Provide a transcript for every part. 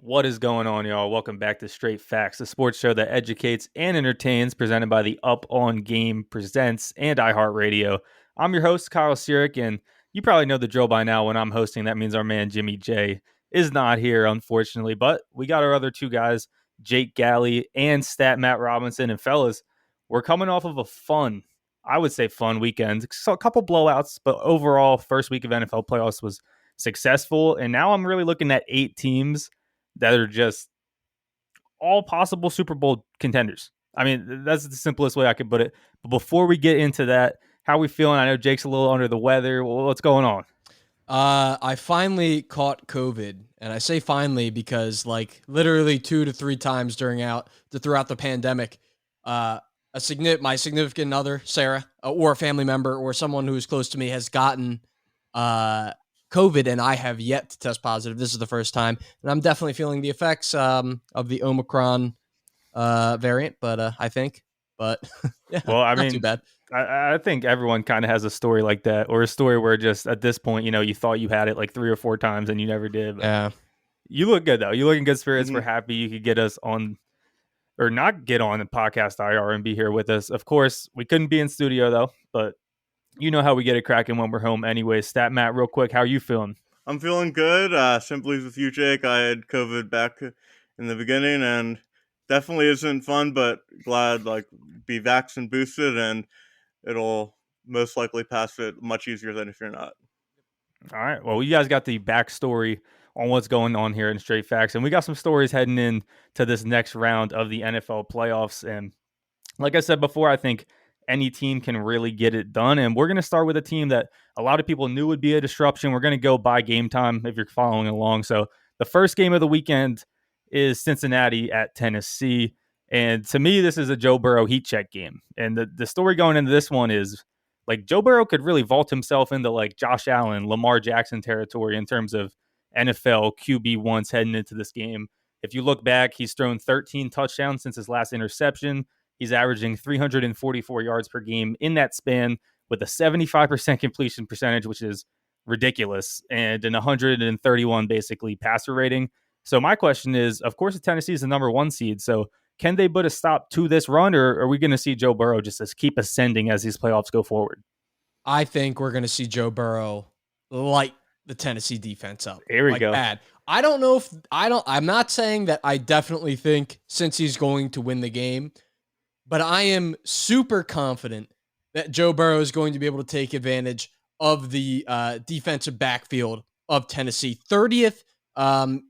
What is going on, y'all? Welcome back to Straight Facts, the sports show that educates and entertains, presented by the Up On Game Presents and iHeartRadio. I'm your host, Kyle Sirik, and you probably know the drill by now. When I'm hosting, that means our man Jimmy J is not here, unfortunately, but we got our other two guys, Jake Galley and Stat Matt Robinson. And fellas, we're coming off of a fun, I would say fun weekend. So a couple blowouts, but overall, first week of NFL playoffs was successful. And now I'm really looking at 8 teams that are just all possible Super Bowl contenders. I mean, that's the simplest way I could put it. But before we get into that, how are we feeling? I know Jake's a little under the weather. Well, what's going on? I finally caught COVID, and I say finally because like literally 2 to 3 times throughout the pandemic, my significant other Sarah, or a family member or someone who is close to me has gotten COVID, and I have yet to test positive. This is the first time, and I'm definitely feeling the effects of the Omicron variant. But I think, but yeah, Well, I not too mean, bad. I think everyone kind of has a story like that, or a story where just at this point, you thought you had it like 3 or 4 times and you never did. But Yeah. you look good, though. You look in good spirits. Mhm. We're happy you could get us on, or not get on the podcast IR and be here with us. Of course, we couldn't be in studio, though, but you know how we get it cracking when we're home anyway. Stat Matt, real quick, how are you feeling? I'm feeling good. Simply with you, Jake. I had COVID back in the beginning, and definitely isn't fun. But glad be vaccine boosted, and it'll most likely pass it much easier than if you're not. All right. Well, you guys got the backstory on what's going on here in Straight Facts, and we got some stories heading in to this next round of the NFL playoffs. And like I said before, I think any team can really get it done. And we're going to start with a team that a lot of people knew would be a disruption. We're going to go by game time if you're following along. So the first game of the weekend is Cincinnati at Tennessee. And to me, this is a Joe Burrow heat check game. And the story going into this one is like Joe Burrow could really vault himself into like Josh Allen, Lamar Jackson territory in terms of NFL QB1s heading into this game. If you look back, he's thrown 13 touchdowns since his last interception. He's averaging 344 yards per game in that span with a 75% completion percentage, which is ridiculous, and an 131 basically passer rating. So my question is, of course, Tennessee is the number 1 seed. So can they put a stop to this run, or are we going to see Joe Burrow just keep ascending as these playoffs go forward? I think we're going to see Joe Burrow light the Tennessee defense up. Here we go. Bad. I'm not saying that I definitely think since he's going to win the game, but I am super confident that Joe Burrow is going to be able to take advantage of the defensive backfield of Tennessee. 30th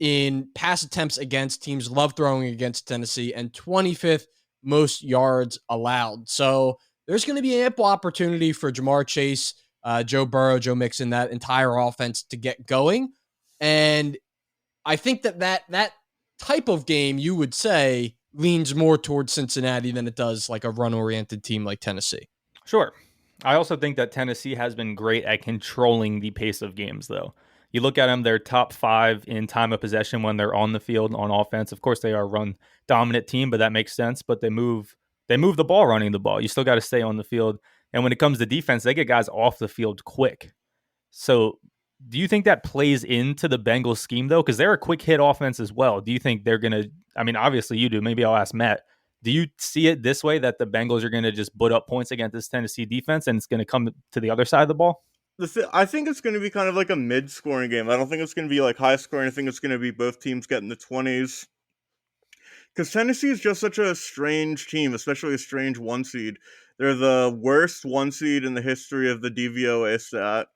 in pass attempts against teams love throwing against Tennessee, and 25th most yards allowed. So there's going to be ample opportunity for Jamar Chase, Joe Burrow, Joe Mixon, that entire offense to get going. And I think that type of game, you would say, leans more towards Cincinnati than it does like a run-oriented team like Tennessee. Sure. I also think that Tennessee has been great at controlling the pace of games, though. You look at them, they're top 5 in time of possession when they're on the field on offense. Of course, they are a run-dominant team, but that makes sense. But they move the ball running the ball. You still got to stay on the field. And when it comes to defense, they get guys off the field quick. So do you think that plays into the Bengals scheme, though? Because they're a quick hit offense as well. Do you think they're going to – I mean, obviously you do. Maybe I'll ask Matt. Do you see it this way, that the Bengals are going to just put up points against this Tennessee defense and it's going to come to the other side of the ball? I think it's going to be kind of like a mid-scoring game. I don't think it's going to be like high-scoring. I think it's going to be both teams getting the 20s. Because Tennessee is just such a strange team, especially a strange 1 seed. They're the worst 1 seed in the history of the DVOA stat,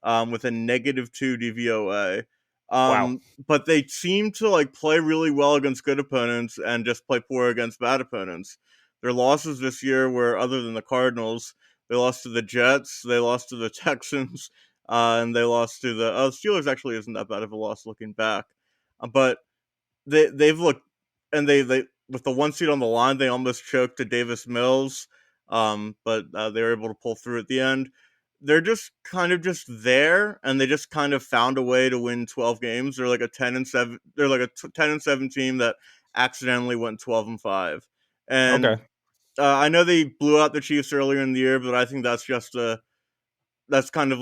with a -2 DVOA. Wow. But they seem to play really well against good opponents and just play poor against bad opponents. Their losses this year were, other than the Cardinals, they lost to the Jets, they lost to the Texans, and they lost to the Steelers. Actually, isn't that bad of a loss looking back, but they've looked, and they with the 1 seed on the line, they almost choked to Davis Mills, but they were able to pull through at the end. They're just kind of just there, and they just kind of found a way to win 12 games. They're like a 10-7. They're like a 10-7 team that accidentally went 12-5. And Okay. I know they blew out the Chiefs earlier in the year, but I think that's kind of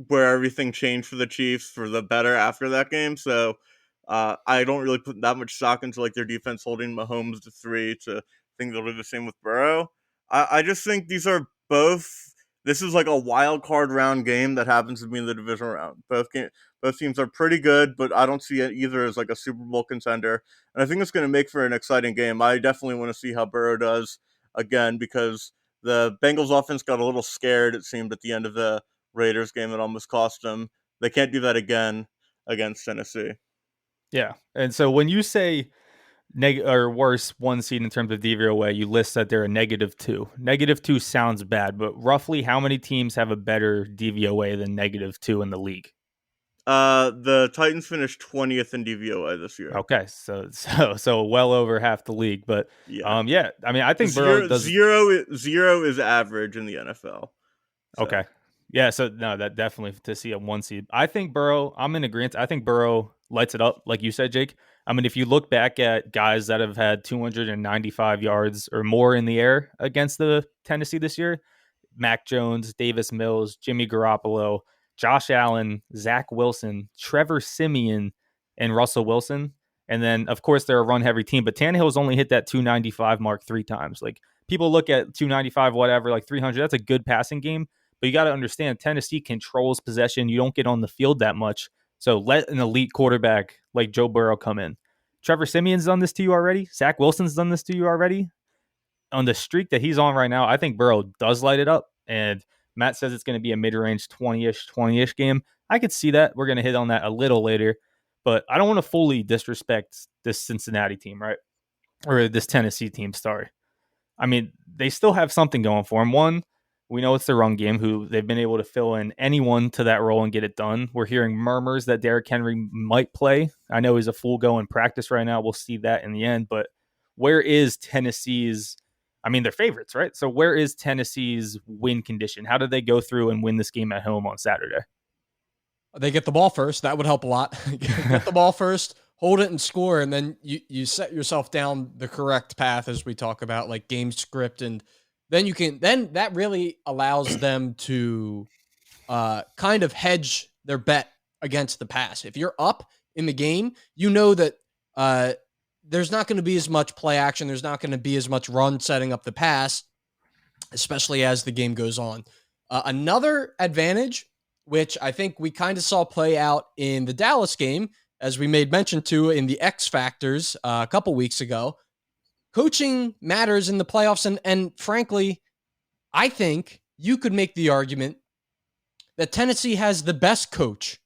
where everything changed for the Chiefs for the better after that game. So I don't really put that much stock into like their defense holding Mahomes to 3 to think they'll do the same with Burrow. I just think these are both. This is like a wild card round game that happens to be in the divisional round. Both teams are pretty good, but I don't see it either as like a Super Bowl contender. And I think it's going to make for an exciting game. I definitely want to see how Burrow does again because the Bengals offense got a little scared, it seemed, at the end of the Raiders game. It almost cost them. They can't do that again against Tennessee. Yeah. And so when you say or worse one seed in terms of DVOA, you list that they're a -2. -2 sounds bad, but roughly how many teams have a better DVOA than -2 in the league? The Titans finished 20th in DVOA this year. Okay, so well over half the league, but Yeah. yeah, I mean, I think Burrow does Zero is average in the NFL. So. Okay. Yeah, so no, that definitely to see a 1 seed. I think Burrow, I'm in agreement. I think Burrow lights it up, like you said, Jake. I mean, if you look back at guys that have had 295 yards or more in the air against the Tennessee this year, Mac Jones, Davis Mills, Jimmy Garoppolo, Josh Allen, Zach Wilson, Trevor Siemian, and Russell Wilson. And then, of course, they're a run-heavy team, but Tannehill's only hit that 295 mark 3 times. Like, people look at 295, whatever, like 300, that's a good passing game. But you got to understand, Tennessee controls possession. You don't get on the field that much. So let an elite quarterback like Joe Burrow come in. Trevor Siemian's done this to you already. Zach Wilson's done this to you already. On the streak that he's on right now, I think Burrow does light it up. And Matt says it's going to be a mid-range 20-ish game. I could see that. We're going to hit on that a little later. But I don't want to fully disrespect this Cincinnati team, right? Or this Tennessee team, sorry. I mean, they still have something going for them. One, we know it's the run game, who they've been able to fill in anyone to that role and get it done. We're hearing murmurs that Derrick Henry might play. I know he's a full go in practice right now. We'll see that in the end. But where is Tennessee's, I mean, they're favorites, right? So where is Tennessee's win condition? How did they go through and win this game at home on Saturday? They get the ball first. That would help a lot. Get the ball first, hold it and score, and then you set yourself down the correct path as we talk about, like game script, and then that really allows them to kind of hedge their bet against the pass. If you're up in the game, you know that there's not going to be as much play action. There's not going to be as much run setting up the pass, especially as the game goes on. Another advantage, which I think we kind of saw play out in the Dallas game, as we made mention to in the X Factors a couple weeks ago, coaching matters in the playoffs. And frankly, I think you could make the argument that Tennessee has the best coach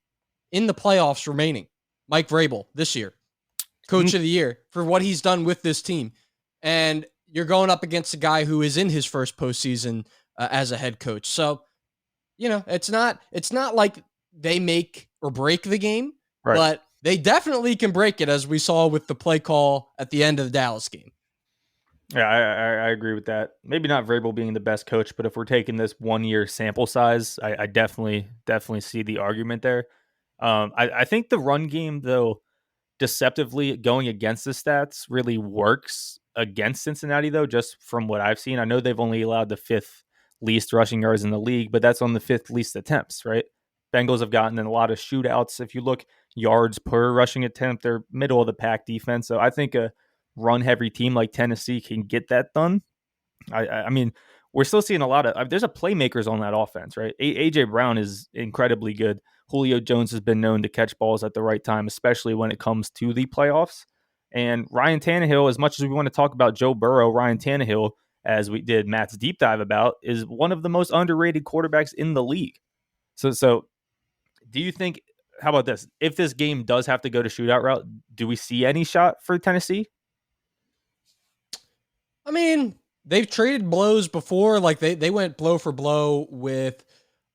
in the playoffs remaining, Mike Vrabel, this year. Coach of the year for what he's done with this team. And you're going up against a guy who is in his first postseason as a head coach. So, you know, it's not like they make or break the game, right, but they definitely can break it, as we saw with the play call at the end of the Dallas game. Yeah, I agree with that. Maybe not Vrabel being the best coach, but if we're taking this 1 year sample size, I definitely see the argument there. I think the run game, though, deceptively going against the stats really works against Cincinnati, though, just from what I've seen. I know they've only allowed the 5th least rushing yards in the league, but that's on the 5th least attempts, right? Bengals have gotten in a lot of shootouts. If you look yards per rushing attempt, they're middle of the pack defense. So I think a run-heavy team like Tennessee can get that done. I mean, we're still seeing a lot of there's a playmakers on that offense, right? AJ Brown is incredibly good. Julio Jones has been known to catch balls at the right time, especially when it comes to the playoffs. And Ryan Tannehill, as much as we want to talk about Joe Burrow, Ryan Tannehill, as we did Matt's deep dive about, is one of the most underrated quarterbacks in the league. So do you think, how about this? If this game does have to go to shootout route, do we see any shot for Tennessee? I mean, they've traded blows before. Like they went blow for blow with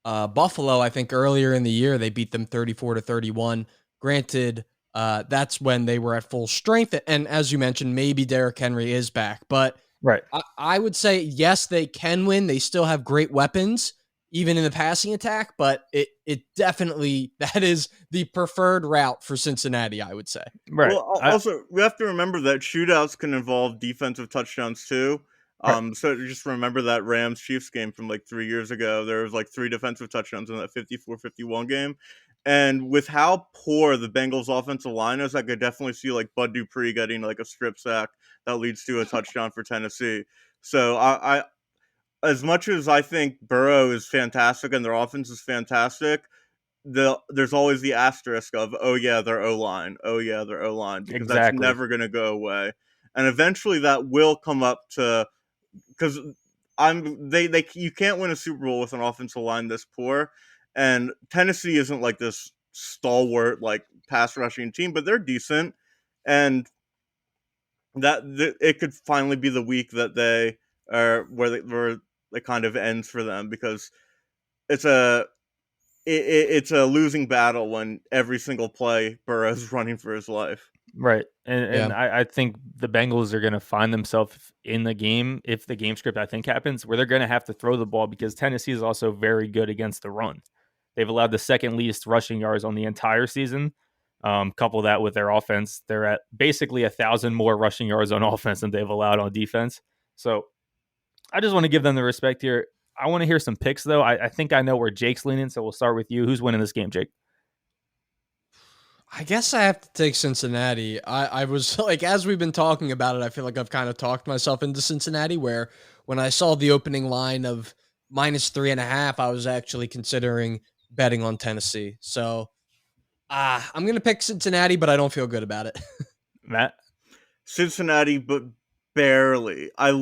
Buffalo, I think earlier in the year. They beat them 34-31. Granted, that's when they were at full strength. And as you mentioned, maybe Derrick Henry is back. But right, I would say, yes, they can win. They still have great weapons, even in the passing attack. But it definitely, that is the preferred route for Cincinnati, I would say. Right. Well, also, we have to remember that shootouts can involve defensive touchdowns too. Right. So just remember that Rams-Chiefs game from like 3 years ago. There was like 3 defensive touchdowns in that 54-51 game. And with how poor the Bengals offensive line is, I could definitely see like Bud Dupree getting like a strip sack that leads to a touchdown for Tennessee. So I as much as I think Burrow is fantastic and their offense is fantastic, there's always the asterisk of, oh yeah, their O-line, oh yeah, their O-line, because that's Exactly. never going to go away. And eventually that will come up to, because you can't win a Super Bowl with an offensive line this poor, and Tennessee isn't like this stalwart like pass rushing team, but they're decent, and it could finally be the week that they are where it kind of ends for them, because it's a it's a losing battle when every single play Burrow's running for his life. Right. And Yeah. I think the Bengals are going to find themselves in the game, if the game script I think happens, where they're going to have to throw the ball, because Tennessee is also very good against the run. They've allowed the second least rushing yards on the entire season. Couple that with their offense, they're at basically 1,000 more rushing yards on offense than they've allowed on defense. So I just want to give them the respect here. I want to hear some picks, though. I think I know where Jake's leaning, so we'll start with you. Who's winning this game, Jake? I guess I have to take Cincinnati. I was like, as we've been talking about it, I feel like I've kind of talked myself into Cincinnati, where when I saw the opening line of -3.5, I was actually considering betting on Tennessee. So I'm going to pick Cincinnati, but I don't feel good about it. Matt? Cincinnati, but barely. We'll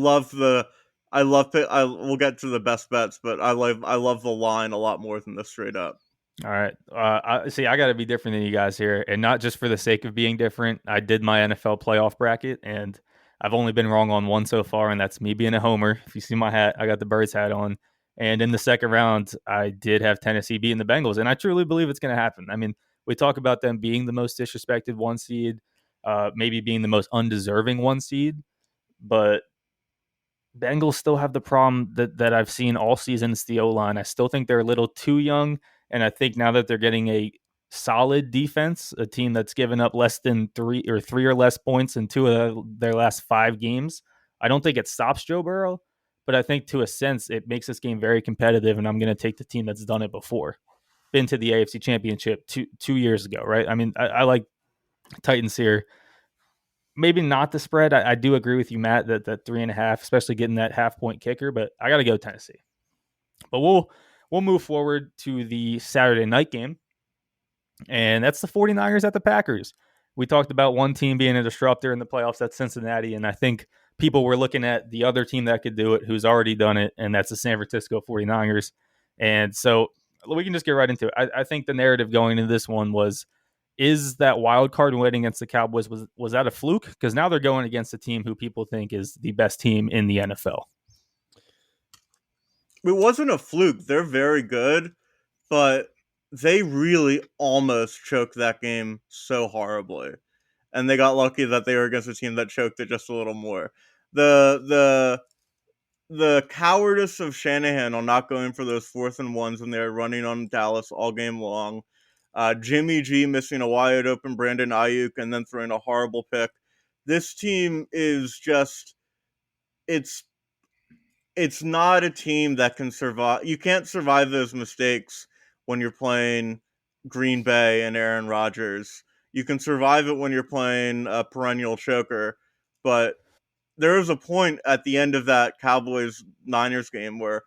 get to the best bets, but I love the line a lot more than the straight up. All right. I got to be different than you guys here, and not just for the sake of being different. I did my NFL playoff bracket, and I've only been wrong on one so far, and that's me being a homer. If you see my hat, I got the Birds hat on. And in the second round, I did have Tennessee beating the Bengals, and I truly believe it's going to happen. I mean, we talk about them being the most disrespected one seed, maybe being the most undeserving one seed, but Bengals still have the problem that I've seen all season. It's the O-line. I still think they're a little too young, and I think now that they're getting a solid defense, a team that's given up less than three or less points in two of their last 5 games, I don't think it stops Joe Burrow, but I think to a sense it makes this game very competitive, and I'm going to take the team that's done it before. Been to the AFC Championship two years ago, right? I mean, I like Titans here. Maybe not the spread. I do agree with you, Matt, that 3.5, especially getting that half-point kicker, but I got to go Tennessee. But we'll move forward to the Saturday night game, and that's the 49ers at the Packers. We talked about one team being a disruptor in the playoffs, that's Cincinnati, and I think people were looking at the other team that could do it, who's already done it, and that's the San Francisco 49ers. And so we can just get right into it. I think the narrative going into this one was, is that wild card win against the Cowboys, was that a fluke? Because now they're going against a team who people think is the best team in the NFL. It wasn't a fluke. They're very good, but they really almost choked that game so horribly. And they got lucky that they were against a team that choked it just a little more. The cowardice of Shanahan on not going for those 4th and 1s when they were running on Dallas all game long. Jimmy G missing a wide open Brandon Ayuk and then throwing a horrible pick. This team is just, it's not a team that can survive. You can't survive those mistakes when you're playing Green Bay and Aaron Rodgers. You can survive it when you're playing a perennial choker, but there was a point at the end of that Cowboys-Niners game where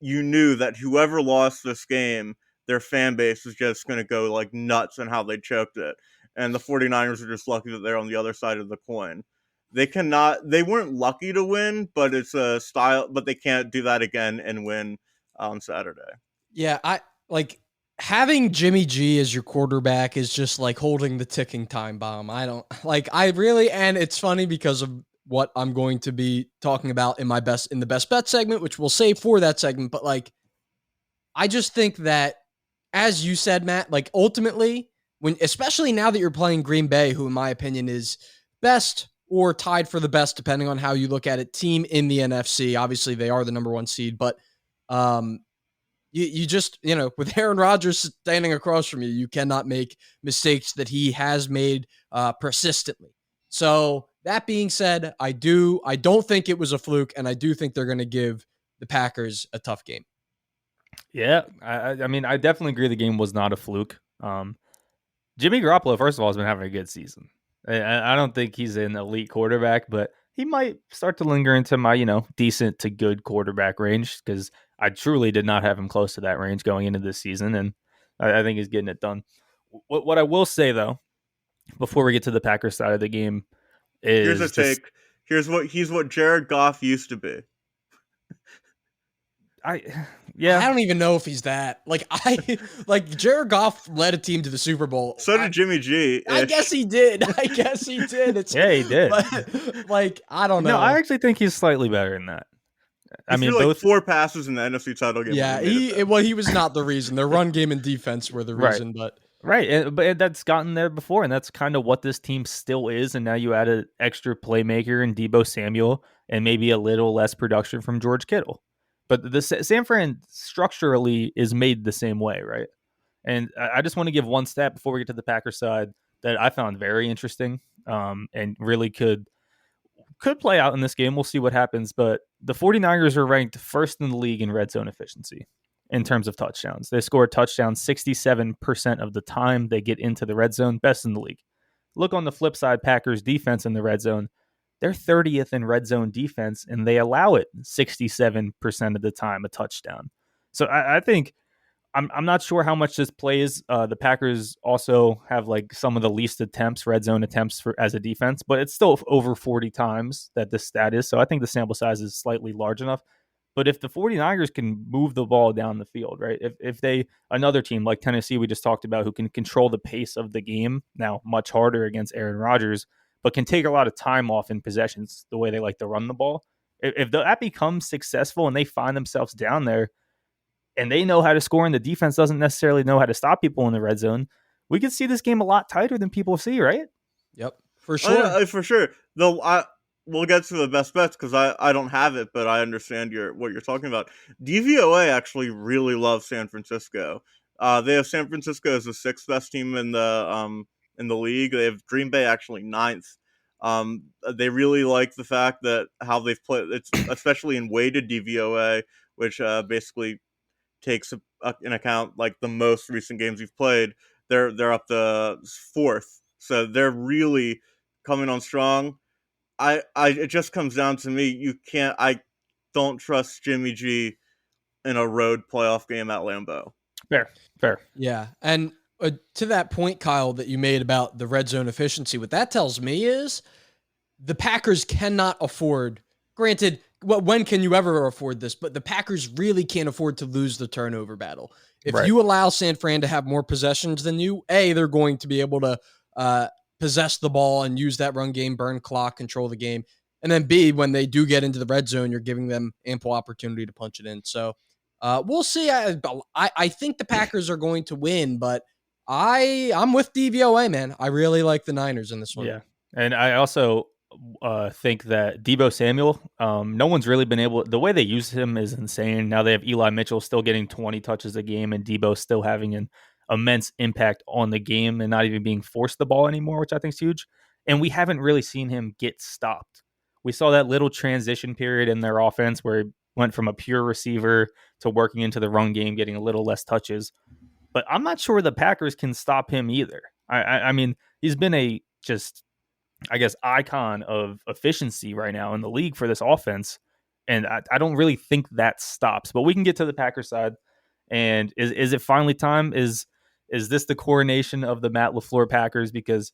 you knew that whoever lost this game, their fan base is just going to go like nuts in how they choked it. And the 49ers are just lucky that they're on the other side of the coin. They weren't lucky to win, but it's a style, but they can't do that again and win on Saturday. Yeah, I like having Jimmy G as your quarterback is just like holding the ticking time bomb. And it's funny because of what I'm going to be talking about in the best bet segment, which we'll save for that segment. But like, I just think that, as you said, Matt, like ultimately, especially now that you're playing Green Bay, who in my opinion is best or tied for the best, depending on how you look at it, team in the NFC. Obviously, they are the number 1 seed, but you just, with Aaron Rodgers standing across from you, you cannot make mistakes that he has made persistently. So that being said, I don't think it was a fluke, and I do think they're going to give the Packers a tough game. Yeah, I mean, I definitely agree the game was not a fluke. Jimmy Garoppolo, first of all, has been having a good season. I don't think he's an elite quarterback, but he might start to linger into my, decent to good quarterback range because I truly did not have him close to that range going into this season, and I think he's getting it done. What I will say, though, before we get to the Packers side of the game Here's a is take. He's what Jared Goff used to be. I don't even know if he's that. Like Jared Goff led a team to the Super Bowl. So did Jimmy G. I guess he did. Yeah, he did. But, I don't know. No, I actually think he's slightly better than that. I mean, both 4 passes in the NFC title game. Yeah, he was not the reason. Their run game and defense were the reason, but. Right, but that's gotten there before, and that's kind of what this team still is. And now you add an extra playmaker in Deebo Samuel, and maybe a little less production from George Kittle. But the San Fran structurally is made the same way, right? And I just want to give one stat before we get to the Packers side that I found very interesting, and really could play out in this game. We'll see what happens. But the 49ers are ranked first in the league in red zone efficiency. In terms of touchdowns, they score touchdowns 67% of the time they get into the red zone, best in the league. Look on the flip side, Packers defense in the red zone, they're 30th in red zone defense, and they allow it 67% of the time a touchdown. So I think I'm not sure how much this plays. The Packers also have like some of the least attempts, red zone attempts as a defense, but it's still over 40 times that this stat is. So I think the sample size is slightly large enough. But if the 49ers can move the ball down the field, right? If they, another team like Tennessee we just talked about, who can control the pace of the game, now much harder against Aaron Rodgers, but can take a lot of time off in possessions the way they like to run the ball. If that becomes successful and they find themselves down there and they know how to score and the defense doesn't necessarily know how to stop people in the red zone, we could see this game a lot tighter than people see, right? Yep, for sure. For sure. Though we'll get to the best bets because I don't have it, but I understand what you're talking about. DVOA actually really loves San Francisco. They have San Francisco as the 6th best team in the league. They have Green Bay actually 9th. They really like the fact that how they've played, it's especially in weighted DVOA, which basically takes in account like the most recent games you've played. They're up the 4th, so they're really coming on strong. It just comes down to me. I don't trust Jimmy G in a road playoff game at Lambeau. Fair. Yeah. And to that point, Kyle, that you made about the red zone efficiency, what that tells me is the Packers cannot afford, granted, when can you ever afford this? But the Packers really can't afford to lose the turnover battle. If you allow San Fran to have more possessions than you, they're going to be able to possess the ball and use that run game, burn clock, control the game. And then B, when they do get into the red zone, you're giving them ample opportunity to punch it in. So we'll see. I think the Packers are going to win, but I'm with DVOA, man. I really like the Niners in this one. Yeah. And I also think that Deebo Samuel, no one's really been able, the way they use him is insane. Now they have Eli Mitchell still getting 20 touches a game and Deebo still having an immense impact on the game and not even being forced the ball anymore, which I think is huge. And we haven't really seen him get stopped. We saw that little transition period in their offense where he went from a pure receiver to working into the run game, getting a little less touches. But I'm not sure the Packers can stop him either. I mean, he's been a just, I guess, icon of efficiency right now in the league for this offense. And I don't really think that stops. But we can get to the Packers side. And is it finally time? Is this the coronation of the Matt LaFleur Packers? Because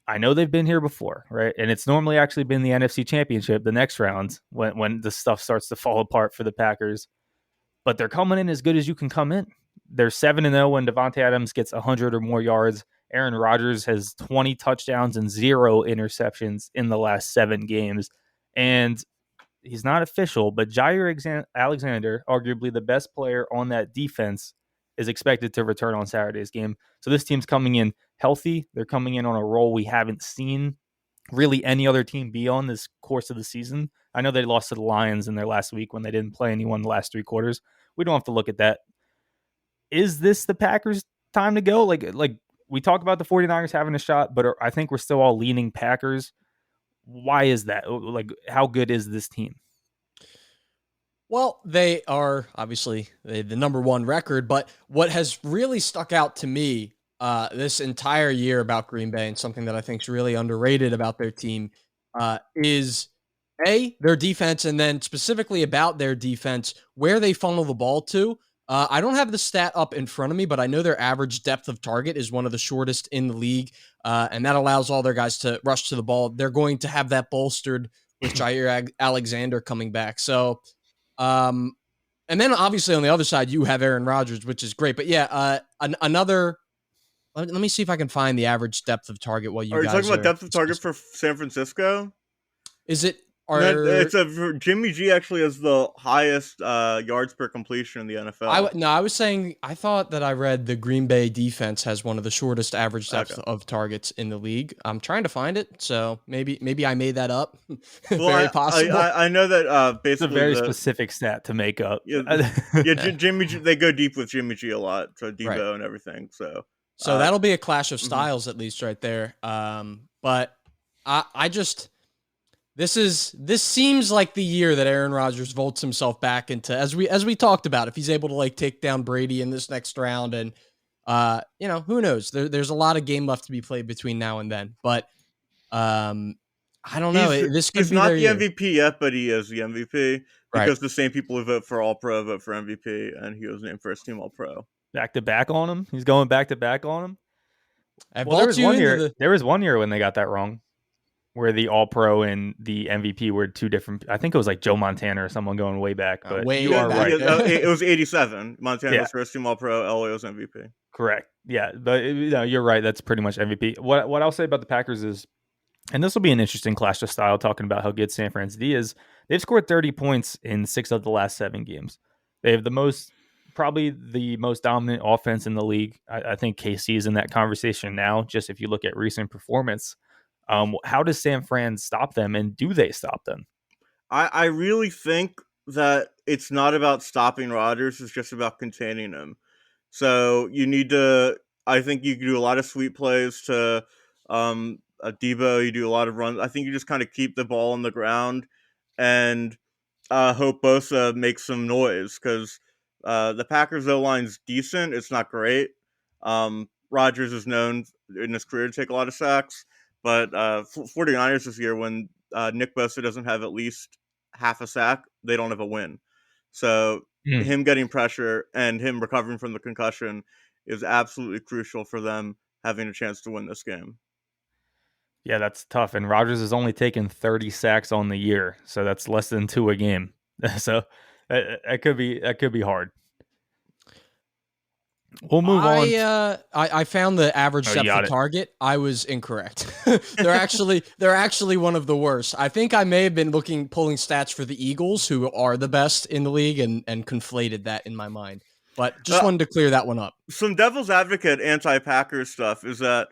I know they've been here before, right? And it's normally actually been the NFC Championship, the next round, when the stuff starts to fall apart for the Packers. But they're coming in as good as you can come in. They're 7-0 when Devontae Adams gets 100 or more yards. Aaron Rodgers has 20 touchdowns and 0 interceptions in the last 7 games. And he's not official, but Jair Alexander, arguably the best player on that defense, is expected to return on Saturday's game. So this team's coming in healthy. They're coming in on a roll we haven't seen really any other team be on this course of the season. I know they lost to the Lions in their last week when they didn't play anyone the last 3 quarters. We don't have to look at that. Is this the Packers' time to go? Like we talk about the 49ers having a shot, but I think we're still all leaning Packers. Why is that? Like, how good is this team? Well, they are obviously the number 1 record, but what has really stuck out to me this entire year about Green Bay, and something that I think is really underrated about their team is their defense, and then specifically about their defense, where they funnel the ball to. I don't have the stat up in front of me, but I know their average depth of target is one of the shortest in the league, and that allows all their guys to rush to the ball. They're going to have that bolstered with Jair Alexander coming back. So, and then obviously on the other side, you have Aaron Rodgers, which is great. But yeah, another. Let me see if I can find the average depth of target while you Are you guys talking about depth of target for San Francisco? Is it? Jimmy G actually has the highest yards per completion in the NFL. I was saying, I thought that I read the Green Bay defense has one of the shortest average depth of targets in the league. I'm trying to find it, so maybe I made that up. Well, Very possible. I know that basically it's a very specific stat to make up. Jimmy G, they go deep with Jimmy G a lot, so Debo Right. and everything. So that'll be a clash of styles at least right there. But I just. This seems like the year that Aaron Rodgers vaults himself back into, as we talked about, if he's able to like take down Brady in this next round, and who knows? There's a lot of game left to be played between now and then, but I don't know. This could be not their the year. MVP yet, but he is the MVP because Right. the same people who vote for All Pro vote for MVP, and he was named first team All Pro. Back to back on him. He's going back to back on him. Well, there was one year when they got that wrong, where the All-Pro and the MVP were two different. I think it was like Joe Montana or someone going way back. But you are right. It was 87. Montana was first team All-Pro. Elway was MVP. Correct. Yeah, but you're right. That's pretty much MVP. What I'll say about the Packers is, and this will be an interesting clash of style, talking about how good San Francisco is. They've scored 30 points in 6 of the last 7 games. They have probably the most dominant offense in the league. I think KC is in that conversation now, just if you look at recent performance. How does San Fran stop them, and do they stop them? I really think that it's not about stopping Rodgers, it's just about containing him. So you need to, I think you can do a lot of sweep plays to Debo, you do a lot of runs. I think you just kind of keep the ball on the ground and hope Bosa makes some noise, because the Packers O-line's decent. It's not great. Rodgers is known in his career to take a lot of sacks. But 49ers this year, when Nick Bosa doesn't have at least half a sack, they don't have a win. So him getting pressure and him recovering from the concussion is absolutely crucial for them having a chance to win this game. Yeah, that's tough. And Rodgers has only taken 30 sacks on the year, so that's less than 2 a game. So that could be hard. We'll move on. I found the average depth of target. I was incorrect. they're actually one of the worst. I think I may have been pulling stats for the Eagles, who are the best in the league, and conflated that in my mind. But just wanted to clear that one up. Some devil's advocate anti-Packers stuff is that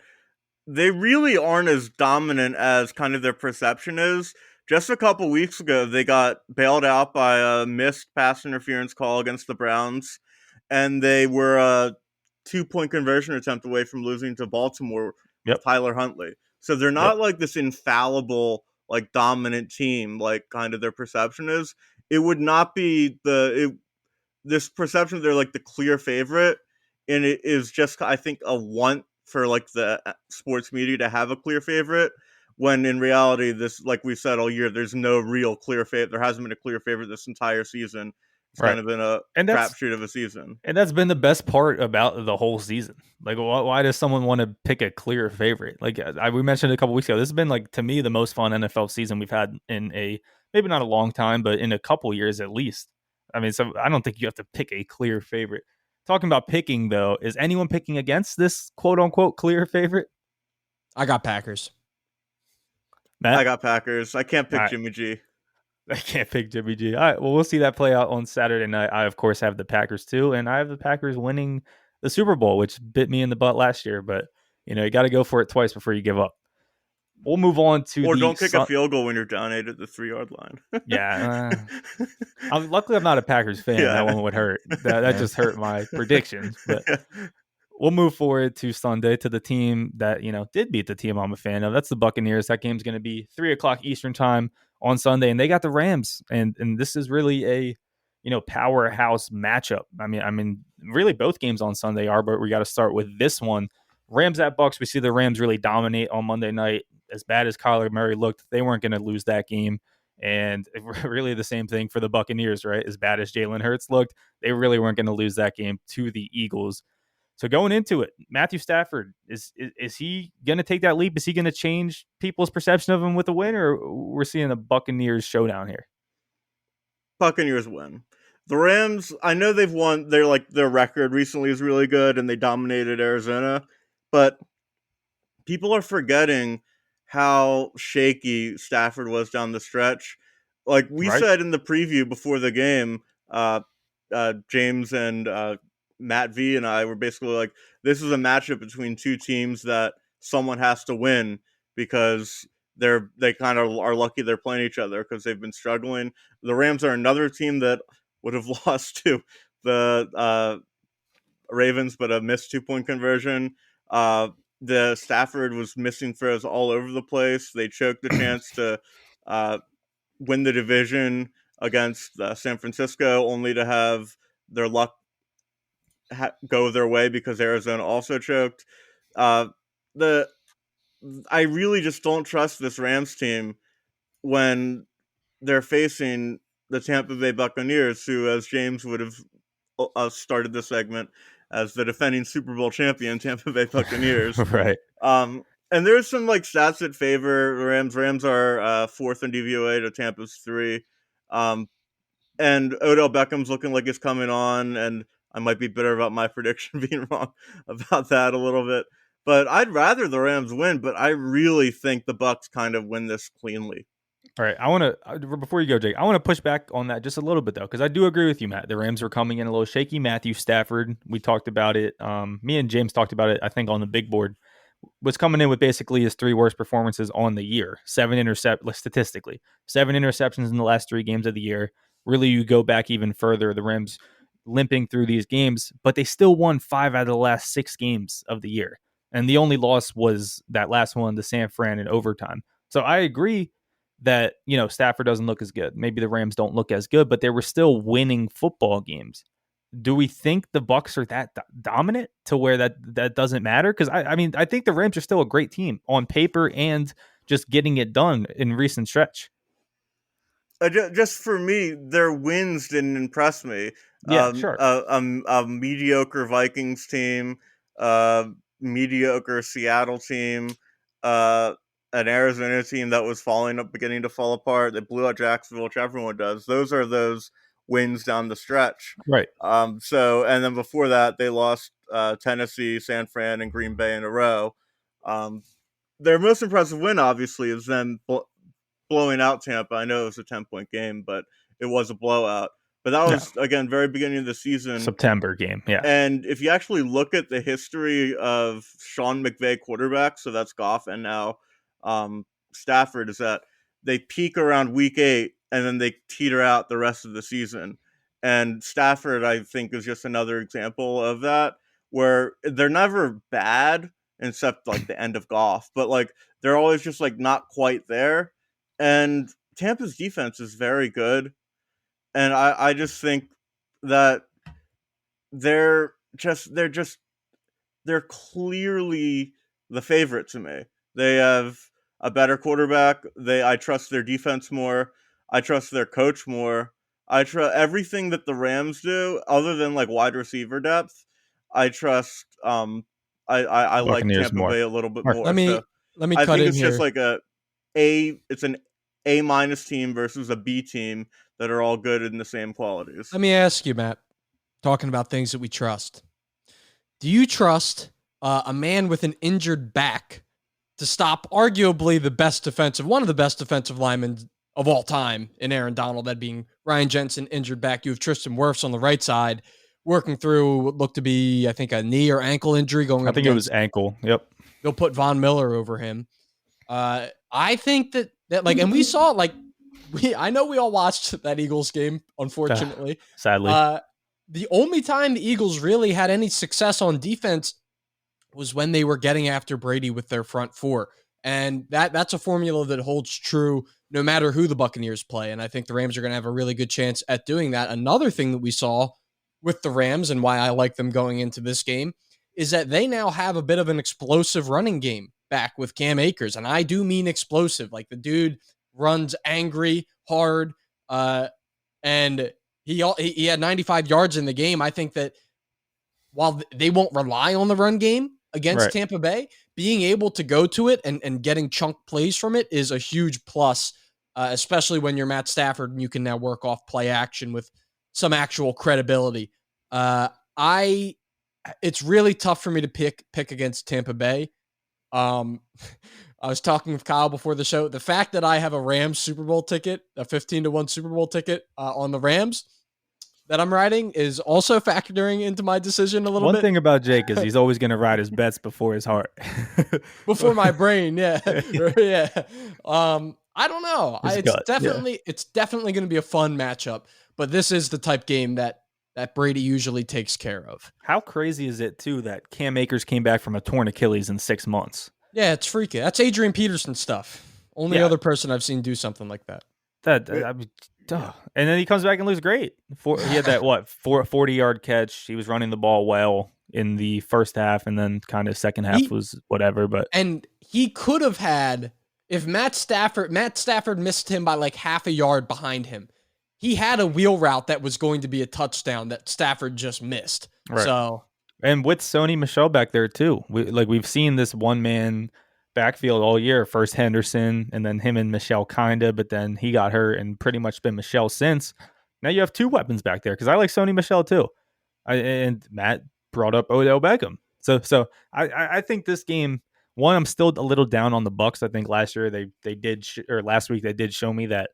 they really aren't as dominant as kind of their perception is. Just a couple weeks ago, they got bailed out by a missed pass interference call against the Browns. And they were a 2-point conversion attempt away from losing to Baltimore with Tyler Huntley. So they're not like this infallible, like dominant team, like kind of their perception is. It would not be this perception that they're like the clear favorite. And it is just, I think, a want for like the sports media to have a clear favorite. When in reality, this, like we said all year, there's no real clear favorite. There hasn't been a clear favorite this entire season. It's kind of been a crapshoot of a season. And that's been the best part about the whole season. Like, why does someone want to pick a clear favorite? Like we mentioned a couple weeks ago, this has been, like, to me, the most fun NFL season we've had in maybe not a long time, but in a couple years at least. I mean, so I don't think you have to pick a clear favorite. Talking about picking, though, is anyone picking against this quote-unquote clear favorite? I got Packers. Matt? I got Packers. I can't pick Jimmy G. I can't pick Jimmy G. All right, well, we'll see that play out on Saturday night. I, of course, have the Packers too, and I have the Packers winning the Super Bowl, which bit me in the butt last year. But, you got to go for it twice before you give up. We'll move on to don't kick a field goal when you're down 8 at the 3-yard line. Yeah. Luckily, I'm not a Packers fan. Yeah. That one would hurt. That just hurt my predictions. But we'll move forward to Sunday, to the team that, did beat the team I'm a fan of. That's the Buccaneers. That game's going to be 3:00 Eastern time on Sunday, and they got the Rams, and this is really a powerhouse matchup. I mean, really both games on Sunday are, but we got to start with this one. Rams at Bucks, we see the Rams really dominate on Monday night. As bad as Kyler Murray looked, they weren't going to lose that game. And really the same thing for the Buccaneers, right? As bad as Jalen Hurts looked, they really weren't going to lose that game to the Eagles. So going into it, Matthew Stafford, is he going to take that leap? Is he going to change people's perception of him with a win, or we're seeing a Buccaneers showdown here? Buccaneers win. The Rams, I know they've won. Their record recently is really good, and they dominated Arizona. But people are forgetting how shaky Stafford was down the stretch. Like we said in the preview before the game, James and Matt V and I were basically like, this is a matchup between two teams that someone has to win because they kind of are lucky they're playing each other because they've been struggling. The Rams are another team that would have lost to the Ravens, but a missed 2-point conversion. The Stafford was missing throws all over the place. They choked the chance to win the division against San Francisco, only to have their luck go their way because Arizona also choked. I really just don't trust this Rams team when they're facing the Tampa Bay Buccaneers, who, as James would have started the segment, as the defending Super Bowl champion Tampa Bay Buccaneers. Right. And there's some stats that favor Rams. Rams are fourth in DVOA to Tampa's 3. And Odell Beckham's looking like it's coming on, and I might be bitter about my prediction being wrong about that a little bit. But I'd rather the Rams win, but I really think the Bucs kind of win this cleanly. All right, I want to, before you go, Jake, I want to push back on that just a little bit, though, because I do agree with you, Matt. The Rams were coming in a little shaky. Matthew Stafford, we talked about it. Me and James talked about it, I think, on the big board, was coming in with basically his 3 worst performances on the year. Statistically. 7 interceptions in the last 3 games of the year. Really, you go back even further, the Rams limping through these games, but they still won 5 out of the last 6 games of the year. And the only loss was that last one to San Fran in overtime. So I agree that, Stafford doesn't look as good. Maybe the Rams don't look as good, but they were still winning football games. Do we think the Bucs are that dominant to where that doesn't matter? Because I think the Rams are still a great team on paper and just getting it done in recent stretch. Just for me, their wins didn't impress me. Yeah, sure. A mediocre Vikings team, mediocre Seattle team, an Arizona team that was beginning to fall apart. They blew out Jacksonville, which everyone does. Those are those wins down the stretch. Right. And then before that, they lost Tennessee, San Fran, and Green Bay in a row. Their most impressive win, obviously, is them blowing out Tampa. I know it was a 10-point game, but it was a blowout. But that was, again, very beginning of the season. September game, yeah. And if you actually look at the history of Sean McVay quarterbacks, so that's Goff and now Stafford, is that they peak around week 8 and then they teeter out the rest of the season. And Stafford, I think, is just another example of that, where they're never bad except the end of Goff, but they're always just not quite there. And Tampa's defense is very good. And I just think that they're clearly the favorite to me. They have a better quarterback. I trust their defense more. I trust their coach more. I trust everything that the Rams do, other than wide receiver depth. I trust. I like Tampa more. Bay a little bit more. Let me I cut think in it's here. just it's an A- team versus a B team that are all good in the same qualities. Let me ask you, Matt, talking about things that we trust. Do you trust a man with an injured back to stop arguably one of the best defensive linemen of all time in Aaron Donald, that being Ryan Jensen, injured back? You have Tristan Wirfs on the right side, working through what looked to be, I think, a knee or ankle injury going up. I think it was ankle. Yep. They'll put Von Miller over him. I think that and we saw I know we all watched that Eagles game, unfortunately. Sadly. The only time the Eagles really had any success on defense was when they were getting after Brady with their front 4. And that's a formula that holds true no matter who the Buccaneers play. And I think the Rams are going to have a really good chance at doing that. Another thing that we saw with the Rams, and why I like them going into this game, is that they now have a bit of an explosive running game back with Cam Akers. And I do mean explosive. Like the dude runs angry, hard, and he had 95 yards in the game. I think that while they won't rely on the run game against Tampa Bay, being able to go to it and getting chunk plays from it is a huge plus, especially when you're Matt Stafford and you can now work off play action with some actual credibility. It's really tough for me to pick against Tampa Bay. I was talking with Kyle before the show. The fact that I have a Rams Super Bowl ticket, a 15-1 Super Bowl ticket on the Rams that I'm riding is also factoring into my decision a little bit. One thing about Jake is he's always going to ride his bets before his heart. Before my brain, yeah. Yeah. I don't know. It's definitely going to be a fun matchup, but this is the type game that Brady usually takes care of. How crazy is it, too, that Cam Akers came back from a torn Achilles in 6 months? Yeah, it's freaky. That's Adrian Peterson stuff. Only other person I've seen do something like that. And then he comes back and looks great. He had that 40-yard catch. He was running the ball well in the first half, and then kind of second half was whatever. And he could have had, if Matt Stafford missed him by like half a yard behind him, he had a wheel route that was going to be a touchdown that Stafford just missed. Right. So, and with Sony Michel back there too, we've seen this one man backfield all year. First Henderson, and then him and Michel kinda, but then he got hurt and pretty much been Michel since. Now you have two weapons back there because I like Sony Michel too. And Matt brought up Odell Beckham, so I think this game. One, I'm still a little down on the Bucs. I think last year last week they did show me that.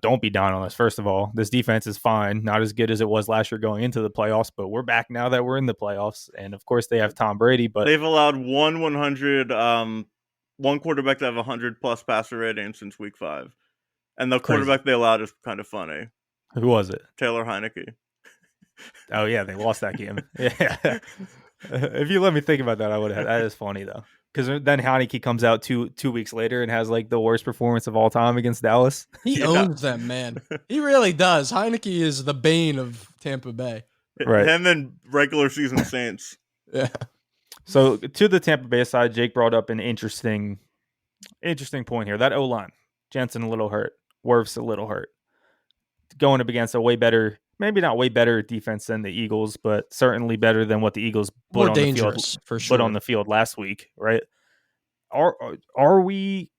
Don't be down on us. First of all, this defense is fine, not as good as it was last year going into the playoffs, but we're back now that we're in the playoffs. And of course, they have Tom Brady, but they've allowed one quarterback to have 100+ passer rating since week 5, and the quarterback they allowed is kind of funny. Who was it? Taylor Heineke. Oh yeah, they lost that game. Yeah. If you let me think about that, I would have. That is funny though. Because then Heineke comes out two weeks later and has like the worst performance of all time against Dallas. He owns them, man. He really does. Heineke is the bane of Tampa Bay. Right. And then regular season Saints. Yeah. So to the Tampa Bay side, Jake brought up an interesting point here. That O-line, Jensen a little hurt, Wirfs a little hurt. Going up against a way better, maybe not way better defense than the Eagles, but certainly better than what the Eagles put on the field last week, right? Are we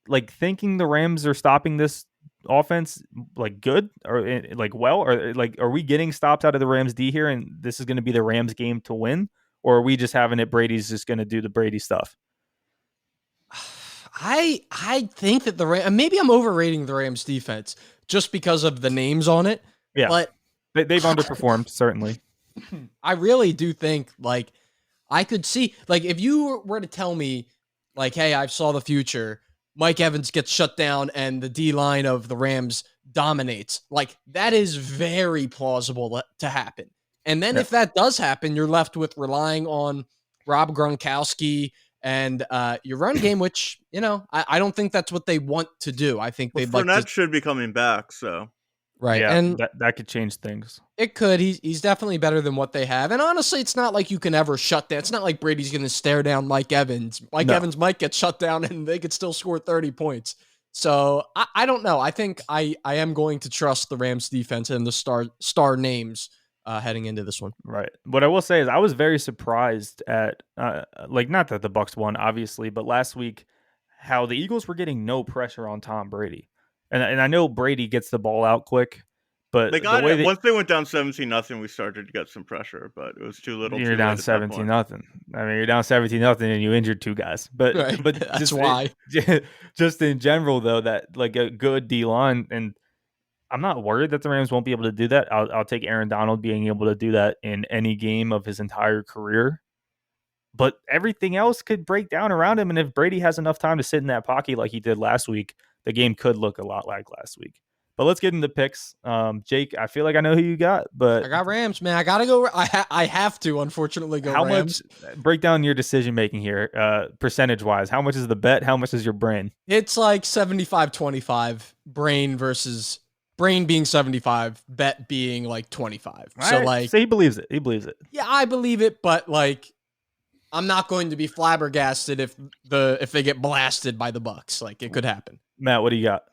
like thinking the Rams are stopping this offense like good or like well, or like are we getting stops out of the Rams D here and this is going to be the Rams game to win, or are we just having it Brady's just going to do the Brady stuff? I think that maybe I'm overrating the Rams defense just because of the names on it. Yeah, but they've underperformed certainly. I really do think like I could see like if you were to tell me like, hey, I saw the future, Mike Evans gets shut down and the D line of the Rams dominates, like that is very plausible to happen. And then if that does happen, you're left with relying on Rob Gronkowski and your run game, which, I don't think that's what they want to do. I think they'd like Fournette should be coming back, so. Right. Yeah, and that could change things. It could. He's definitely better than what they have. And honestly, it's not like you can ever shut down. It's not like Brady's going to stare down Mike Evans. Evans might get shut down and they could still score 30 points. So I don't know. I think I am going to trust the Rams defense and the star names heading into this one. Right. What I will say is I was very surprised at not that the Bucs won, obviously, but last week how the Eagles were getting no pressure on Tom Brady. And I know Brady gets the ball out quick, but they got it. Once they went down 17-0, we started to get some pressure, but it was too little. You're down 17-0. I mean, you're down 17-0, and you injured 2 guys. But right. but that's why. Just in general, though, that like a good D line, and I'm not worried that the Rams won't be able to do that. I'll take Aaron Donald being able to do that in any game of his entire career. But everything else could break down around him, and if Brady has enough time to sit in that pocket like he did last week, the game could look a lot like last week. But let's get into picks. Jake, I feel like I know who you got, but I got Rams, man. I gotta go. I have to, unfortunately, go. How Rams. much? Break down your decision making here, percentage wise. How much is the bet? How much is your brain? It's like 75-25 brain versus Brain being 75, bet being like 25. All So right, like, so he believes it. He believes it. yeah, I believe it, but like, I'm not going to be flabbergasted if they get blasted by the Bucks. Like, it could happen. Matt, what do you got?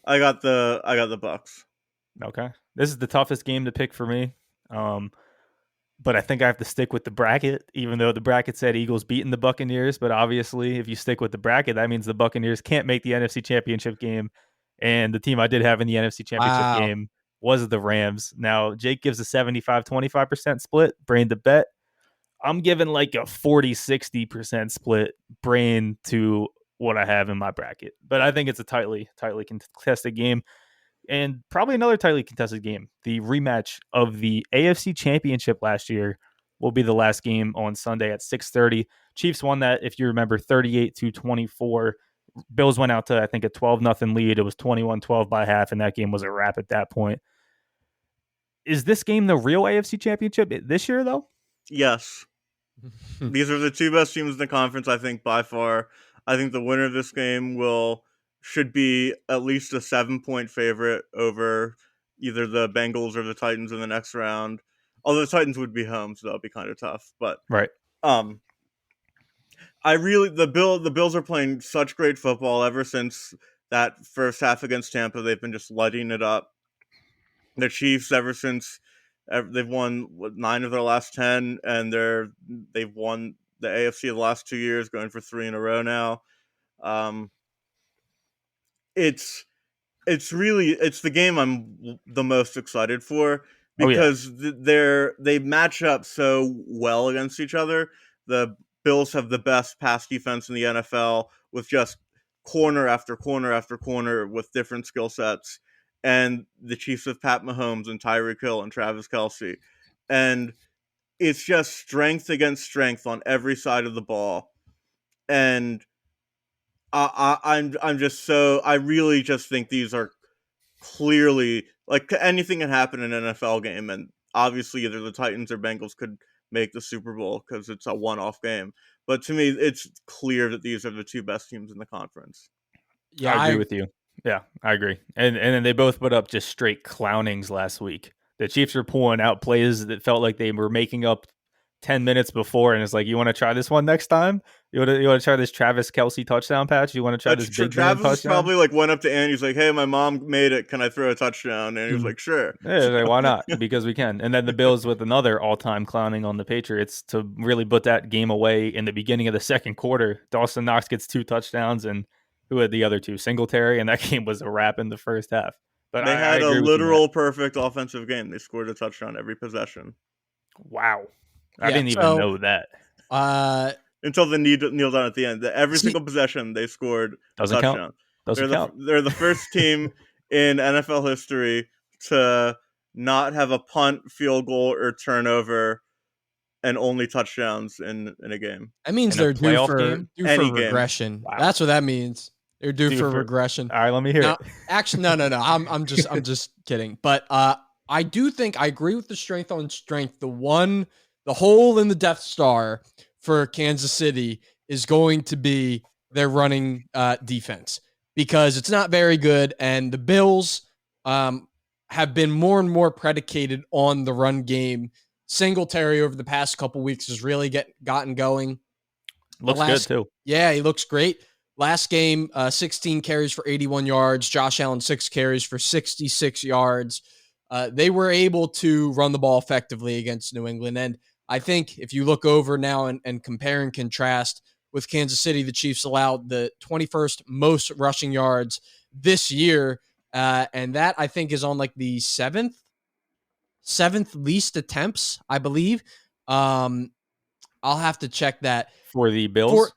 I got the Bucks. Okay, this is the toughest game to pick for me. But I think I have to stick with the bracket, even though the bracket said Eagles beating the Buccaneers. But obviously, if you stick with the bracket, that means the Buccaneers can't make the NFC Championship game. And the team I did have in the NFC Championship game was the Rams. Now, Jake gives a 75-25% split, Brain to bet. I'm giving like a 40-60% split, Brain to what I have in my bracket. But I think it's a tightly contested game. And probably another tightly contested game. The rematch of the AFC Championship last year will be the last game on Sunday at 6:30. Chiefs won that, if you remember, 38-24. Bills went out to, I think, a 12-0 lead. It was 21-12 by half, and that game was a wrap at that point. Is this game the real AFC Championship this year, though? Yes. These are the two best teams in the conference, I think, by far. I think the winner of this game should be at least a 7-point favorite over either the Bengals or the Titans in the next round. Although the Titans would be home, so that would be kind of tough. But right. The Bills are playing such great football ever since that first half against Tampa. They've been just lighting it up. The Chiefs, ever since they've won 9 of their last 10, and they've won the AFC the last 2 years, going for 3 in a row now. It's the game I'm the most excited for because they match up so well against each other. The Bills have the best pass defense in the NFL with just corner after corner after corner with different skill sets, and the Chiefs have Pat Mahomes and Tyreek Hill and Travis Kelce, and it's just strength against strength on every side of the ball, and I really just think these are clearly, like, anything can happen in an NFL game, and obviously either the Titans or Bengals could make the Super Bowl because it's a one-off game. But to me, it's clear that these are the two best teams in the conference. Yeah, I agree with you. Yeah, I agree. And then they both put up just straight clownings last week. The Chiefs were pulling out plays that felt like they were making up 10 minutes before, and it's like, you want to try this one next time? You want to try this Travis Kelce touchdown patch? You want to try this big Travis touchdown? Probably like went up to Andy. He's like, "Hey, my mom made it. Can I throw a touchdown?" And he was like, "Sure." Yeah, like, why not? Because we can. And then the Bills with another all-time clowning on the Patriots to really put that game away in the beginning of the second quarter. Dawson Knox gets 2 touchdowns, and who had the other 2? Singletary, and that game was a wrap in the first half. But they had a literal perfect offensive game. They scored a touchdown every possession. Wow. I didn't even know that. Until the kneel down at the end. Every single possession they scored a touchdown. Doesn't count. They're the first team in NFL history to not have a punt, field goal, or turnover and only touchdowns in a game. That means they're due for regression. Wow. That's what that means. They're due for regression. All right, let me hear it. Actually, no. I'm just kidding. But I do think I agree with the strength on strength. The hole in the Death Star for Kansas City is going to be their running defense because it's not very good, and the Bills have been more and more predicated on the run game. Singletary over the past couple weeks has really gotten going. Looks good too. Yeah, he looks great. Last game, 16 carries for 81 yards. Josh Allen, 6 carries for 66 yards. They were able to run the ball effectively against New England, and I think if you look over now and compare and contrast with Kansas City, the Chiefs allowed the 21st most rushing yards this year. And that I think is on like the seventh least attempts, I believe. I'll have to check that. For the Bills?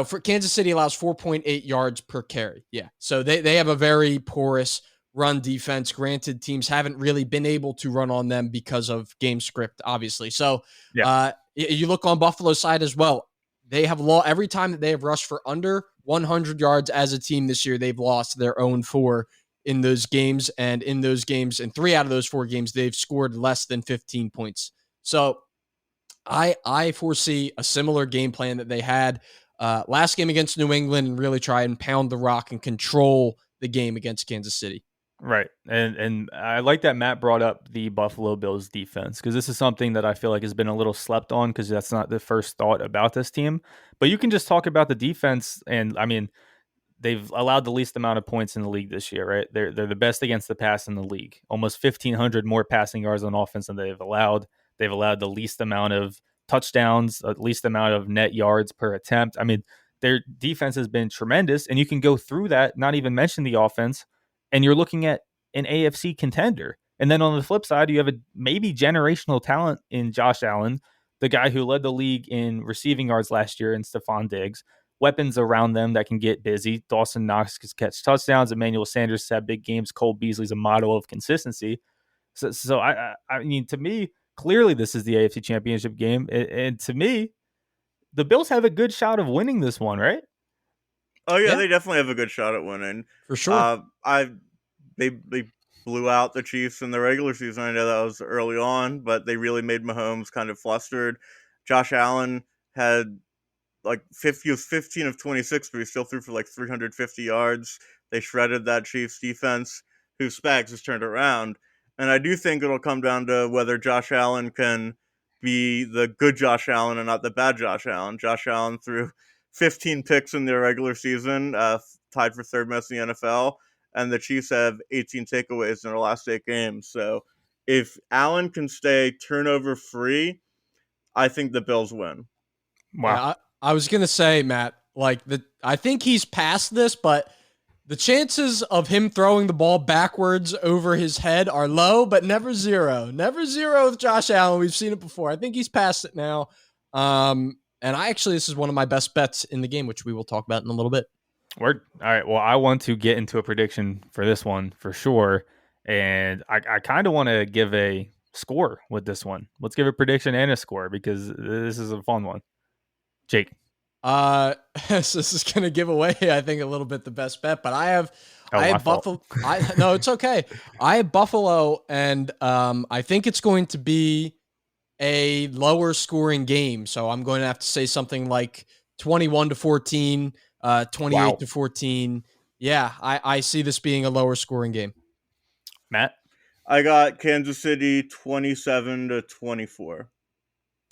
For Kansas City allows 4.8 yards per carry. Yeah. So they have a very porous run defense. Granted, teams haven't really been able to run on them because of game script, obviously. So you look on Buffalo's side as well. They have every time that they have rushed for under 100 yards as a team this year, they've lost their own 4 in those games. And in those games, in 3 out of those 4 games, they've scored less than 15 points. So I foresee a similar game plan that they had last game against New England and really try and pound the rock and control the game against Kansas City. Right. And I like that Matt brought up the Buffalo Bills defense, because this is something that I feel like has been a little slept on, because that's not the first thought about this team. But you can just talk about the defense, and I mean, they've allowed the least amount of points in the league this year, right? They're the best against the pass in the league. Almost 1,500 more passing yards on offense than they've allowed. They've allowed the least amount of touchdowns, the least amount of net yards per attempt. I mean, their defense has been tremendous, and you can go through that, not even mention the offense, and you're looking at an AFC contender. And then on the flip side, you have a maybe generational talent in Josh Allen, the guy who led the league in receiving yards last year, in Stephon Diggs. Weapons around them that can get busy. Dawson Knox can catch touchdowns. Emmanuel Sanders has had big games. Cole Beasley's a model of consistency. So I mean, to me, clearly this is the AFC Championship game, and to me, the Bills have a good shot of winning this one, right? Oh yeah, Yeah, they definitely have a good shot at winning. for sure. I they blew out the Chiefs in the regular season. I know that was early on, but they really made Mahomes kind of flustered. Josh Allen had he was 15 of 26, but he still threw for like 350 yards. They shredded that Chiefs defense, whose Spags has turned around. And I do think it'll come down to whether Josh Allen can be the good Josh Allen and not the bad Josh Allen. Josh Allen threw 15 picks in their regular season, tied for third most in the NFL, and the Chiefs have 18 takeaways in their last 8 games. So if Allen can stay turnover free, I think the Bills win. Wow. Yeah, I was gonna say, Matt, I think he's past this, but the chances of him throwing the ball backwards over his head are low, but never zero. Never zero with Josh Allen. We've seen it before. I think he's past it now. And this is one of my best bets in the game, which we will talk about in a little bit. Word. All right. Well, I want to get into a prediction for this one for sure. And I kind of want to give a score with this one. Let's give a prediction and a score, because this is a fun one. Jake. So this is gonna give away, I think, a little bit the best bet, but I have Buffalo. No, it's okay. I have Buffalo, and I think it's going to be a lower scoring game. So I'm going to have to say something like 21-14, 28-14. Yeah, I see this being a lower scoring game. Matt? I got Kansas City 27-24.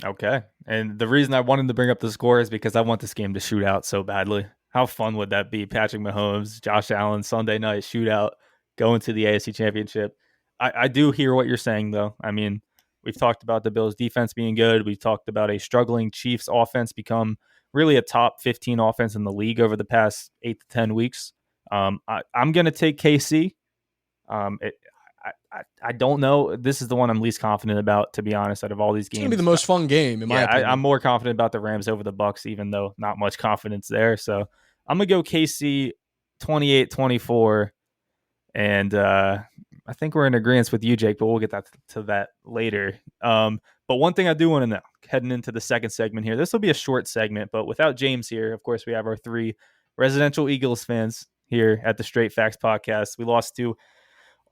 Okay. And the reason I wanted to bring up the score is because I want this game to shoot out so badly. How fun would that be? Patrick Mahomes, Josh Allen, Sunday night shootout, going to the AFC Championship. I do hear what you're saying, though. I mean, we've talked about the Bills' defense being good. We've talked about a struggling Chiefs offense become really a top 15 offense in the league over the past 8 to 10 weeks. I'm going to take KC. I don't know. This is the one I'm least confident about, to be honest, out of all these games. It's going to be the most fun game, in my opinion. I'm more confident about the Rams over the Bucs, even though not much confidence there. So I'm going to go KC 28-24. And I think we're in agreement with you, Jake, but we'll get to that later. But one thing I do want to know, heading into the second segment here, this will be a short segment, but without James here, of course, we have our 3 residential Eagles fans here at the Straight Facts podcast. We lost to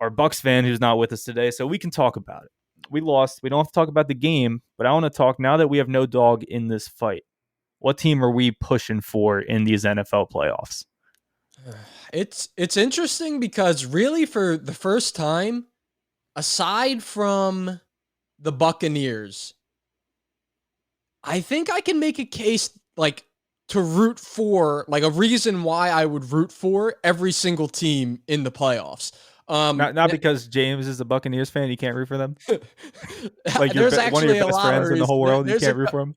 our Bucks fan who's not with us today, so we can talk about it. We lost. We don't have to talk about the game, but I want to talk, now that we have no dog in this fight, what team are we pushing for in these NFL playoffs? It's interesting because really, for the first time, aside from the Buccaneers, I think I can make a case to root for, a reason why I would root for every single team in the playoffs. Not because James is a Buccaneers fan, you can't root for them. There's actually one of your best friends in the whole world, you can't root for them.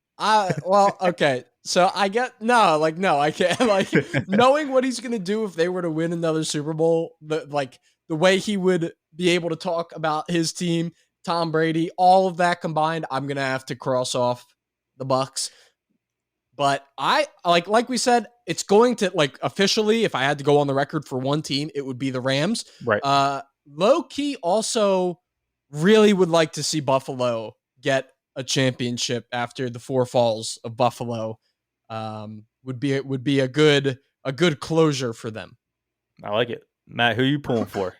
Well, okay. So I get no, I can't. Knowing what he's gonna do if they were to win another Super Bowl, the way he would be able to talk about his team, Tom Brady, all of that combined, I'm gonna have to cross off the Bucks. But I like we said, it's going to officially, if I had to go on the record for one team, it would be the Rams. Right. Low key also really would like to see Buffalo get a championship after the 4 falls of Buffalo. Would be a good closure for them. I like it. Matt, who are you pulling for?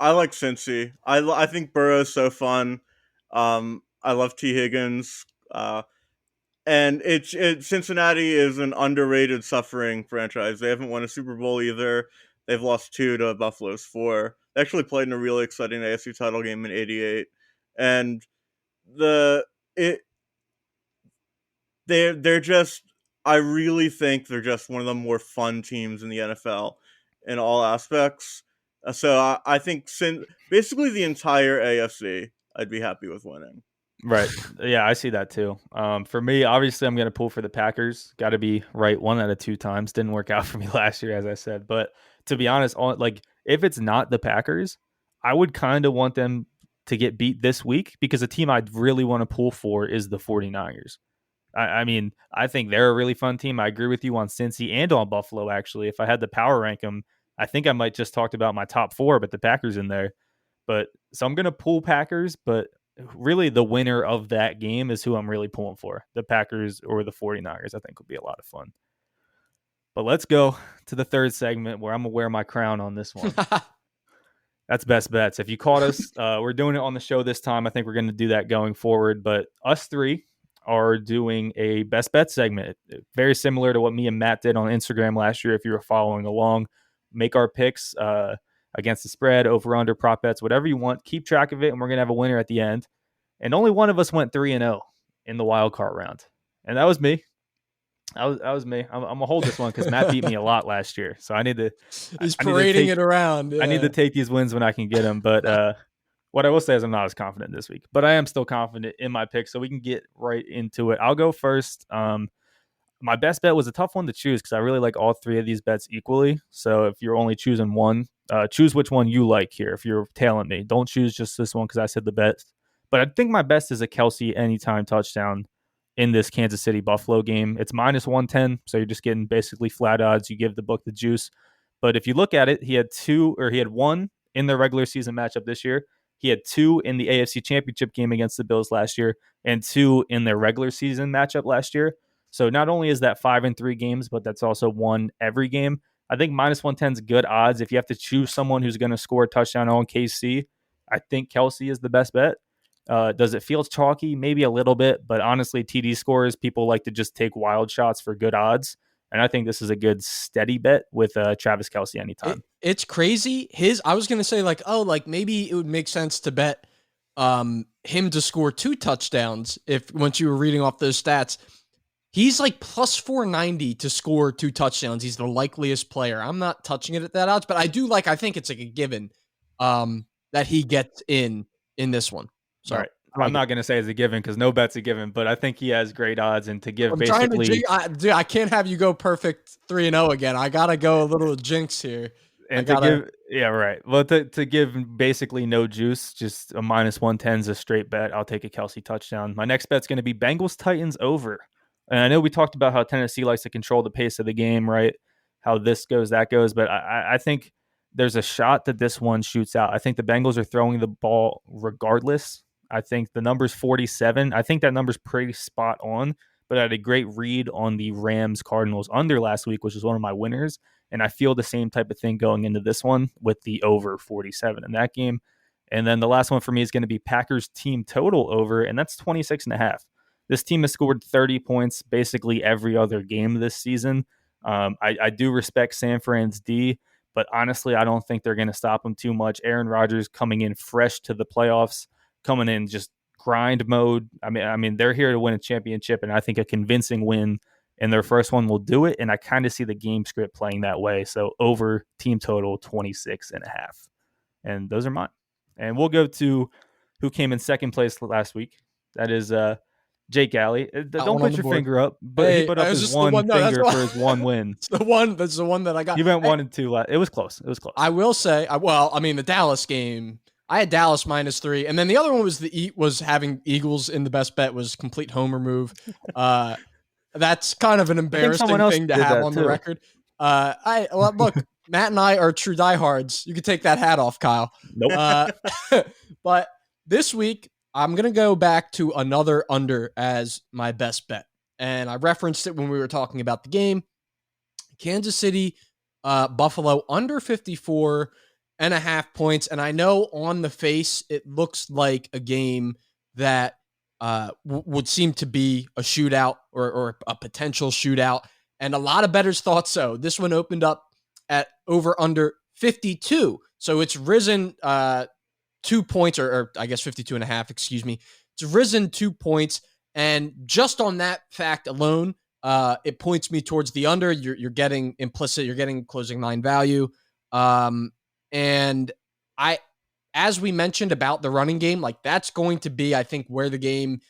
I like Cincy. I think Burrow's so fun. I love T. Higgins. And Cincinnati is an underrated, suffering franchise. They haven't won a Super Bowl either. They've lost 2 to Buffalo's 4. They actually played in a really exciting AFC title game in '88, and they're just. I really think they're just one of the more fun teams in the NFL in all aspects. So I think basically the entire AFC, I'd be happy with winning. Right. Yeah, I see that too. For me, obviously, I'm going to pull for the Packers. Got to be right 1 out of 2 times. Didn't work out for me last year, as I said. But to be honest, if it's not the Packers, I would kind of want them to get beat this week because a team I'd really want to pull for is the 49ers. I mean, I think they're a really fun team. I agree with you on Cincy and on Buffalo, actually. If I had to power rank them, I think I might just talked about my top 4, but the Packers in there. But so I'm going to pull Packers, but really the winner of that game is who I'm really pulling for. The Packers or the 49ers, I think would be a lot of fun. But let's go to the third segment where I'm going to wear my crown on this one. That's best bets. If you caught us, we're doing it on the show this time. I think we're going to do that going forward. But us 3 are doing a best bet segment, very similar to what me and Matt did on Instagram last year. If you were following along, make our picks against the spread, over, under, prop bets, whatever you want. Keep track of it, and we're going to have a winner at the end. And only one of us went 3-0 in the wildcard round, and that was me. That was me. I'm going to hold this one because Matt beat me a lot last year, so I need to – He's parading it around. Yeah. I need to take these wins when I can get them, but what I will say is I'm not as confident this week, but I am still confident in my pick, so we can get right into it. I'll go first. My best bet was a tough one to choose because I really like all 3 of these bets equally. So if you're only choosing one, choose which one you like here. If you're tailing me, don't choose just this one because I said the best. But I think my best is a Kelsey anytime touchdown in this Kansas City Buffalo game. It's -110, so you're just getting basically flat odds. You give the book the juice. But if you look at it, he had 1 in the regular season matchup this year. He had 2 in the AFC Championship game against the Bills last year and 2 in their regular season matchup last year. So not only is that 5-3 games, but that's also 1 every game. I think -110 is good odds. If you have to choose someone who's going to score a touchdown on KC, I think Kelsey is the best bet. Does it feel chalky? Maybe a little bit, but honestly, TD scores, people like to just take wild shots for good odds. And I think this is a good steady bet with Travis Kelsey anytime. It's crazy. I was going to say maybe it would make sense to bet him to score 2 touchdowns once you were reading off those stats. He's like plus 490 to score 2 touchdowns. He's the likeliest player. I'm not touching it at that odds, but I think it's like a given that he gets in this one. So all right. I'm not going to say it's a given because no bet's a given, but I think he has great odds. And to give I can't have you go perfect 3-0 again. I got to go a little jinx here. And Well, to give basically no juice, just a -110 is a straight bet. I'll take a Kelsey touchdown. My next bet's going to be Bengals Titans over. And I know we talked about how Tennessee likes to control the pace of the game, right? How this goes, that goes. But I think there's a shot that this one shoots out. I think the Bengals are throwing the ball regardless. I think the number's 47. I think that number's pretty spot on, but I had a great read on the Rams-Cardinals under last week, which is one of my winners. And I feel the same type of thing going into this one with the over 47 in that game. And then the last one for me is going to be Packers team total over, and that's 26.5. This team has scored 30 points basically every other game this season. I do respect San Fran's D, but honestly, I don't think they're going to stop them too much. Aaron Rodgers coming in fresh to the playoffs, coming in just grind mode. I mean, they're here to win a championship, and I think a convincing win in their first one will do it. And I kind of see the game script playing that way. So over team total 26.5. And those are mine. And we'll go to who came in second place last week. That is Jake Alley. Don't put your finger up, but he put up his one finger for his one win. That's the one that I got. You went 1 and 2 last. It was close. I will say, the Dallas game, I had Dallas -3, and then the other one was having Eagles in the best bet was complete homer move. That's kind of an embarrassing thing to have on the record. Look, Matt and I are true diehards. You can take that hat off, Kyle. Nope. But this week, I'm going to go back to another under as my best bet. And I referenced it when we were talking about the game. Kansas City, Buffalo under 54.5 points. And I know on the face, it looks like a game that would seem to be a shootout or a potential shootout. And a lot of bettors thought so. This one opened up at over under 52. So it's risen 2 points, or I guess 52.5, excuse me. It's risen 2 points. And just on that fact alone, it points me towards the under. You're getting implicit, you're getting closing line value. And as we mentioned about the running game, like that's going to be, I think, where the game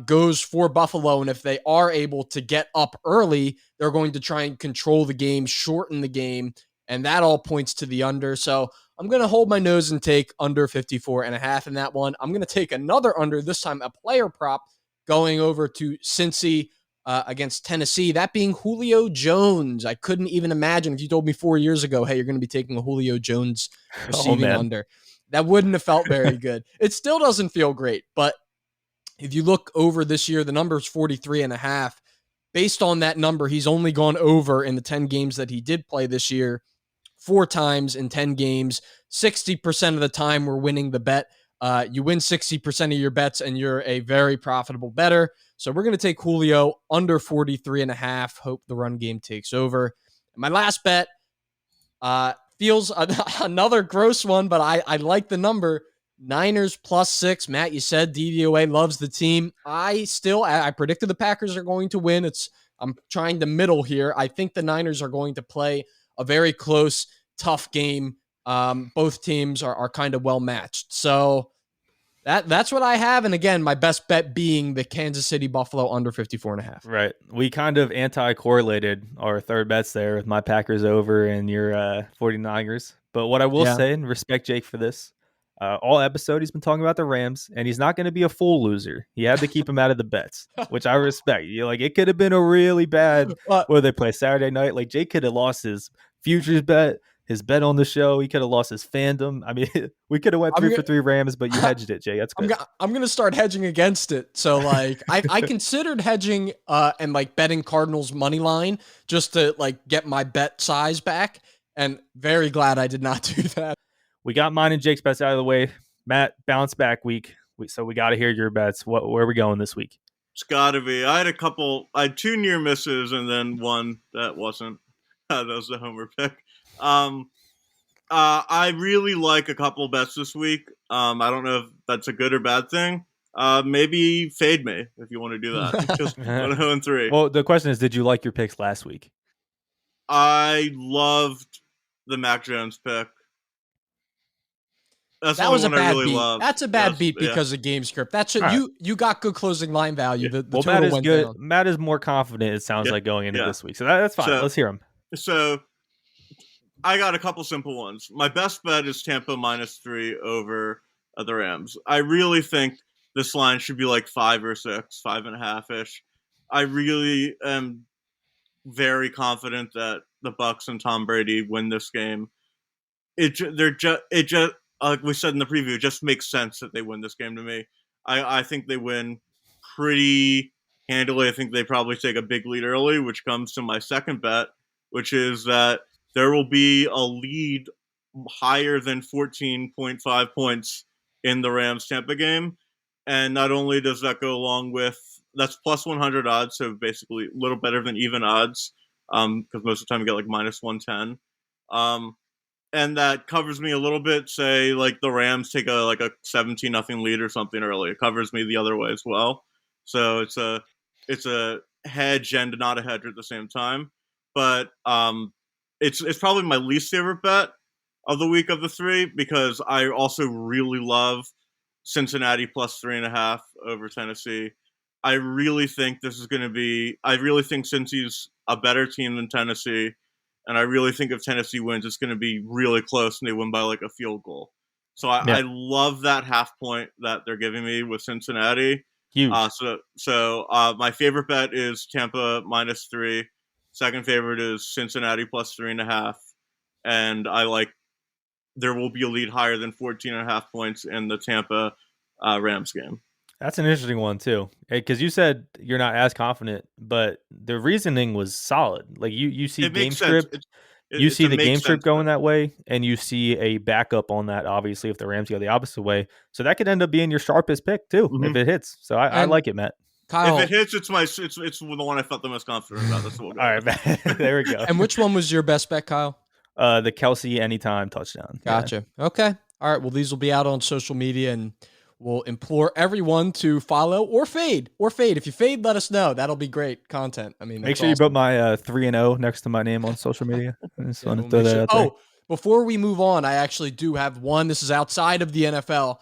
goes for Buffalo. And if they are able to get up early, they're going to try and control the game, shorten the game. And that all points to the under. So I'm going to hold my nose and take under 54.5 in that one. I'm going to take another under, this time a player prop, going over to Cincy against Tennessee, that being Julio Jones. I couldn't even imagine if you told me 4 years ago, hey, you're going to be taking a Julio Jones receiving under. That wouldn't have felt very good. It still doesn't feel great, but if you look over this year, the number is 43.5. Based on that number, he's only gone over in the 10 games that he did play this year 4 times in 10 games. 60% of the time we're winning the bet. You win 60% of your bets and you're a very profitable bettor. So we're going to take Julio under 43.5. Hope the run game takes over. My last bet feels another gross one, but I like the number. Niners +6. Matt, you said DVOA loves the team. I predicted the Packers are going to win. I'm trying to middle here. I think the Niners are going to play a very close, tough game. Both teams are kind of well matched. So that's what I have. And again, my best bet being the Kansas City Buffalo under 54.5. Right. We kind of anti-correlated our third bets there with my Packers over and your 49ers. But what I will say, and respect Jake for this, all episode he's been talking about the Rams, and he's not going to be a full loser. He had to keep him out of the bets, which I respect. It could have been a really bad where they play Saturday night. Like Jake could have lost his futures bet, his bet on the show. He could have lost his fandom. I mean, we could have went 3 for 3 Rams, but you hedged it, Jay. That's good. I'm going to start hedging against it. So I considered hedging and betting Cardinals money line just to get my bet size back, and very glad I did not do that. We got mine and Jake's bets out of the way. Matt, bounce back week. So we got to hear your bets. Where are we going this week? It's got to be. I had 2 near misses and then one that wasn't. That was the homer pick. I really like a couple bets this week. I don't know if that's a good or bad thing. Maybe fade me if you want to do that. Just 1-0-3. Well, the question is, did you like your picks last week? I loved the Mac Jones pick. That was a bad beat. That's a bad beat because of game script. That's you got good closing line value. The total Matt is went good. down. Matt is more confident, it sounds like, going into this week. So that's fine. Let's hear him. So I got a couple simple ones. My best bet is Tampa -3 over the Rams. I really think this line should be 5 or 6, 5.5-ish. I really am very confident that the Bucs and Tom Brady win this game. Like we said in the preview, it just makes sense that they win this game to me. I think they win pretty handily. I think they probably take a big lead early, which comes to my second bet, which is that there will be a lead higher than 14.5 points in the Rams-Tampa game. And not only does that go along with, that's plus 100 odds, so basically a little better than even odds, because most of the time you get -110. And that covers me a little bit, say, the Rams take a 17-0 lead or something early. It covers me the other way as well. So it's a hedge and not a hedge at the same time. But it's probably my least favorite bet of the week of the 3, because I also really love Cincinnati +3.5 over Tennessee. I really think this is going to be – I really think Cincy's a better team than Tennessee. And I really think if Tennessee wins, it's going to be really close and they win by a field goal. So I love that half point that they're giving me with Cincinnati. Huge. So my favorite bet is Tampa -3. Second favorite is Cincinnati +3.5. And I like there will be a lead higher than 14.5 points in the Tampa Rams game. That's an interesting one, too, because you said you're not as confident, but the reasoning was solid. You see game script, you see the game script going that way, and you see a backup on that, obviously, if the Rams go the opposite way. So that could end up being your sharpest pick, too, if it hits. So I like it, Matt. Kyle, if it hits, it's the one I felt the most confident about. That's what we'll go. All right, Matt. There we go. And which one was your best bet, Kyle? The Kelsey anytime touchdown. Gotcha. Yeah. Okay. All right. Well, these will be out on social media, and we'll implore everyone to follow or fade. If you fade, let us know. That'll be great content. I mean, make sure you put my 3-0 next to my name on social media. Before we move on, I actually do have one. This is outside of the NFL,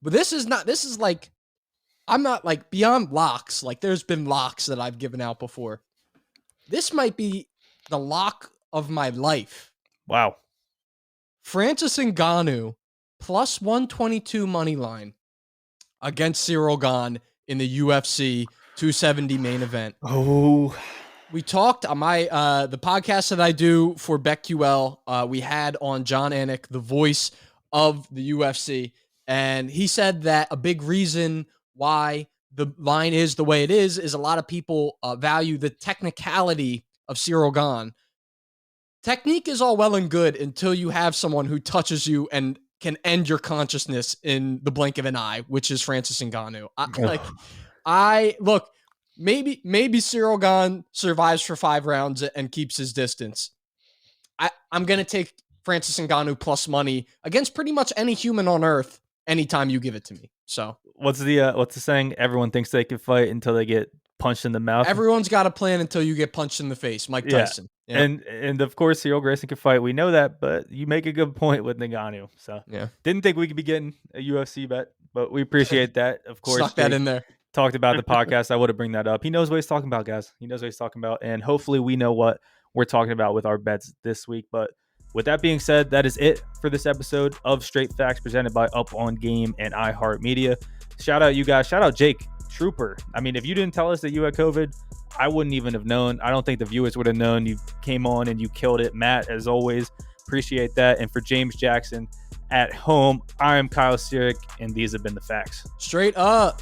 but this is like, I'm not like beyond locks. Like, there's been locks that I've given out before. This might be the lock of my life. Wow. Francis Ngannou plus 122 money line against Cyril Gane in the UFC 270 main event. Oh, we talked on my the podcast that I do for BetQL. We had on John Anik, the voice of the UFC, and he said that a big reason why the line is the way it is a lot of people value the technicality of Cyril Gane. Technique is all well and good until you have someone who touches you and can end your consciousness in the blink of an eye, which is Francis Ngannou. Maybe Cyril Gane survives for 5 rounds and keeps his distance. I'm going to take Francis Ngannou plus money against pretty much any human on earth anytime you give it to me. So what's the saying? Everyone thinks they can fight until they get punched in the mouth. Everyone's got a plan until you get punched in the face. Mike Tyson. Yeah. And of course, Cyril Grayson can fight. We know that, but you make a good point with Ngannou. So didn't think we could be getting a UFC bet, but we appreciate that. Of course, stuck that in there. Talked about the podcast. I would have bring that up. He knows what he's talking about, guys. He knows what he's talking about, and hopefully we know what we're talking about with our bets this week. But with that being said, that is it for this episode of Straight Facts presented by Up On Game and iHeartMedia. Shout out you guys. Shout out Jake Trooper. I mean, if you didn't tell us that you had COVID, I wouldn't even have known. I don't think the viewers would have known. You came on and you killed it. Matt, as always, appreciate that. And for James Jackson at home, I am Kyle Sirik, and these have been the facts. Straight up.